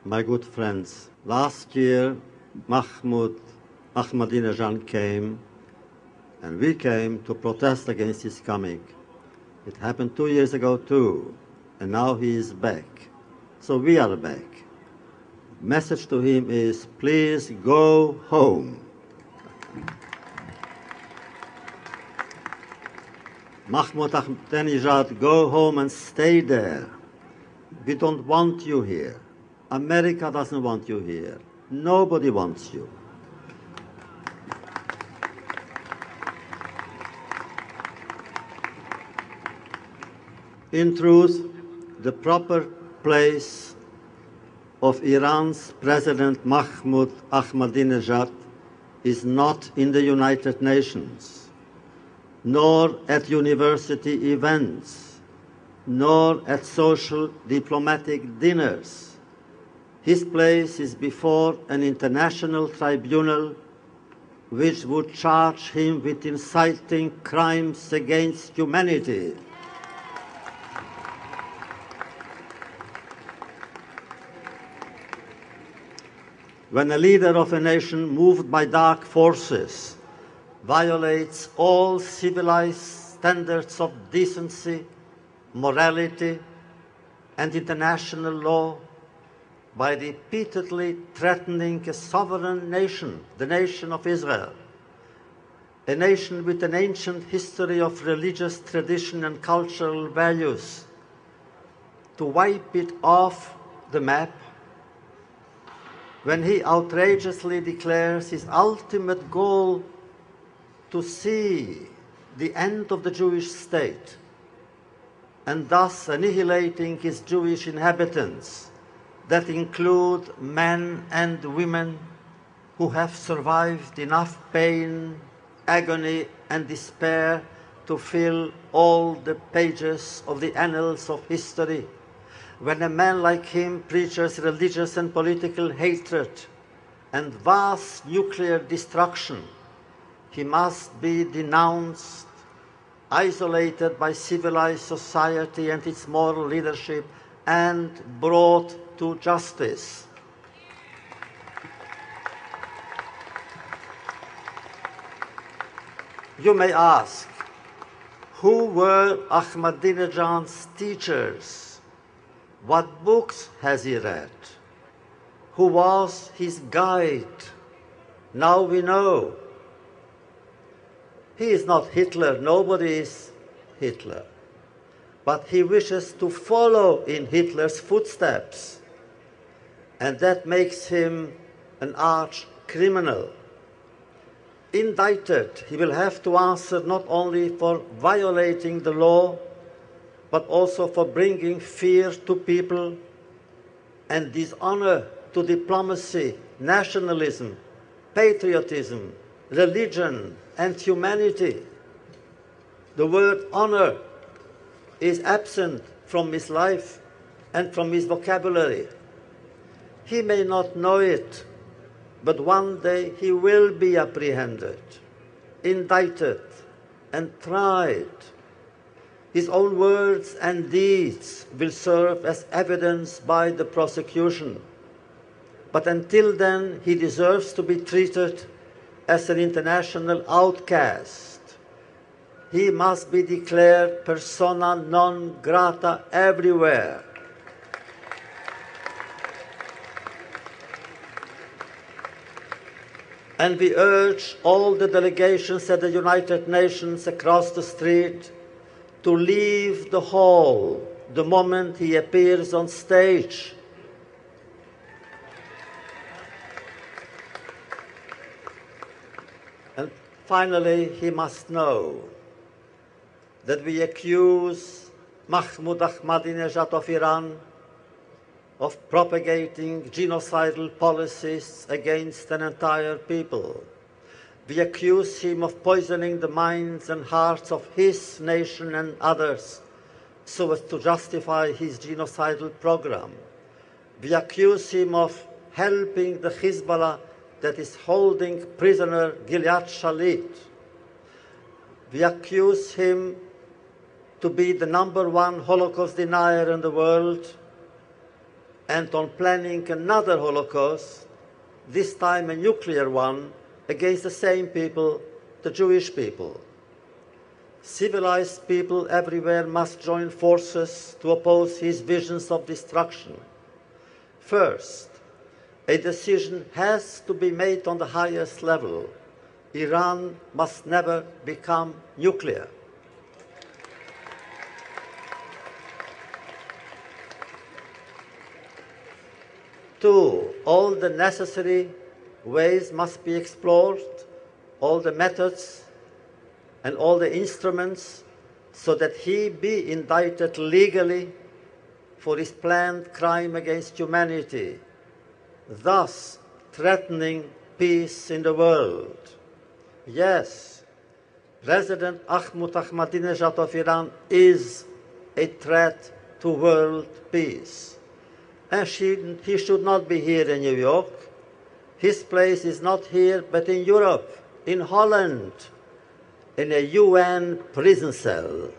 My good friends, last year Ahmadinejad came, and we came to protest against his coming. It happened 2 years ago too, and now he is back. So we are back. Message to him is, please go home. Mahmoud Ahmadinejad, go home and stay there. We don't want you here. America doesn't want you here. Nobody wants you. In truth, the proper place of Iran's President Mahmoud Ahmadinejad is not in the United Nations, nor at university events, nor at social diplomatic dinners. His place is before an international tribunal which would charge him with inciting crimes against humanity. When a leader of a nation moved by dark forces violates all civilized standards of decency, morality, and international law by repeatedly threatening a sovereign nation, the nation of Israel, a nation with an ancient history of religious tradition and cultural values, to wipe it off the map, when he outrageously declares his ultimate goal to see the end of the Jewish state, and thus annihilating his Jewish inhabitants, that include men and women who have survived enough pain, agony, and despair to fill all the pages of the annals of history. When a man like him preaches religious and political hatred and vast nuclear destruction, he must be denounced, isolated by civilized society and its moral leadership, and brought to justice. You may ask, who were Ahmadinejad's teachers? What books has he read? Who was his guide? Now we know. He is not Hitler. Nobody is Hitler. But he wishes to follow in Hitler's footsteps. And that makes him an arch criminal. Indicted, he will have to answer not only for violating the law, but also for bringing fear to people and dishonor to diplomacy, nationalism, patriotism, religion, and humanity. The word honor is absent from his life and from his vocabulary. He may not know it, but one day he will be apprehended, indicted, and tried. His own words and deeds will serve as evidence by the prosecution. But until then, he deserves to be treated as an international outcast. He must be declared persona non grata everywhere. And we urge all the delegations at the United Nations across the street to leave the hall the moment he appears on stage. And finally, he must know that we accuse Mahmoud Ahmadinejad of Iran of propagating genocidal policies against an entire people. We accuse him of poisoning the minds and hearts of his nation and others so as to justify his genocidal program. We accuse him of helping the Hezbollah that is holding prisoner Gilad Shalit. We accuse him to be the #1 Holocaust denier in the world, and on planning another Holocaust, this time a nuclear one, against the same people, the Jewish people. Civilized people everywhere must join forces to oppose his visions of destruction. First, a decision has to be made on the highest level. Iran must never become nuclear. Two, all the necessary ways must be explored, all the methods and all the instruments, so that he be indicted legally for his planned crime against humanity, thus threatening peace in the world. Yes, President Ahmadinejad of Iran is a threat to world peace. And he should not be here in New York. His place is not here, but in Europe, in Holland, in a UN prison cell.